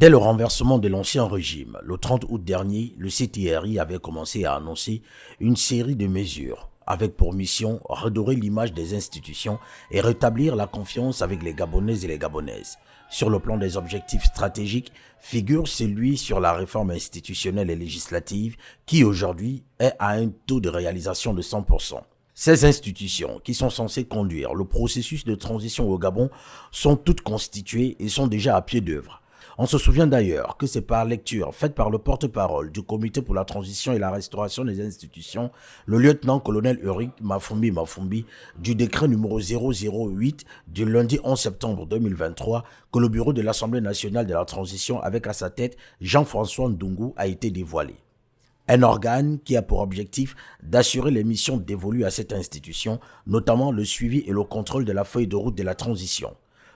Dès le renversement de l'ancien régime, le 30 août dernier, le CTRI avait commencé à annoncer une série de mesures avec pour mission redorer l'image des institutions et rétablir la confiance avec les Gabonais et les Gabonaises. Sur le plan des objectifs stratégiques, figure celui sur la réforme institutionnelle et législative qui aujourd'hui est à un taux de réalisation de 100%. Ces institutions, qui sont censées conduire le processus de transition au Gabon, sont toutes constituées et sont déjà à pied d'œuvre. On se souvient d'ailleurs que c'est par lecture faite par le porte-parole du Comité pour la transition et la restauration des institutions, le lieutenant-colonel Ulrich Mafumbi, du décret numéro 008 du lundi 11 septembre 2023, que le bureau de l'Assemblée nationale de la transition avec à sa tête Jean-François Ndungu a été dévoilé. Un organe qui a pour objectif d'assurer les missions dévolues à cette institution, notamment le suivi et le contrôle de la feuille de route de la transition.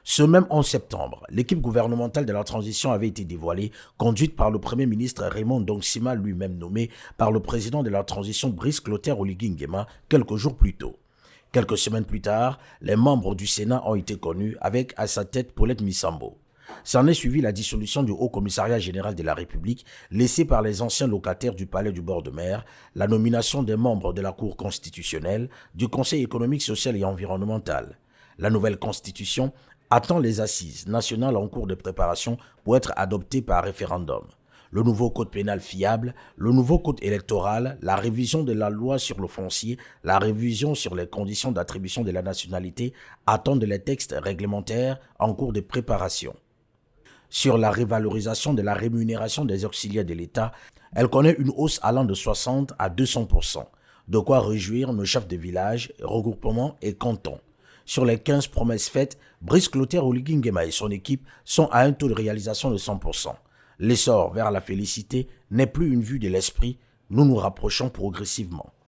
Ce même 11 septembre, l'équipe gouvernementale de la transition avait été dévoilée, conduite par le Premier ministre Raymond Dongsima, lui-même nommé par le président de la transition Brice Clotaire Oligui Nguema quelques jours plus tôt. Quelques semaines plus tard, les membres du Sénat ont été connus avec à sa tête Paulette Missambo. S'en est suivi la dissolution du Haut Commissariat général de la République, laissé par les anciens locataires du palais du bord de mer, la nomination des membres de la Cour constitutionnelle, du Conseil économique, social et environnemental. La nouvelle constitution attend les assises nationales en cours de préparation pour être adoptées par référendum. Le nouveau code pénal fiable, le nouveau code électoral, la révision de la loi sur le foncier, la révision sur les conditions d'attribution de la nationalité attendent les textes réglementaires en cours de préparation. Sur la révalorisation de la rémunération des auxiliaires de l'État, elle connaît une hausse allant de 60 à 200%, de quoi réjouir nos chefs de village, regroupements et cantons. Sur les 15 promesses faites, Brice Clotaire Oligui Nguema et son équipe sont à un taux de réalisation de 100%. L'essor vers la félicité n'est plus une vue de l'esprit, nous nous rapprochons progressivement.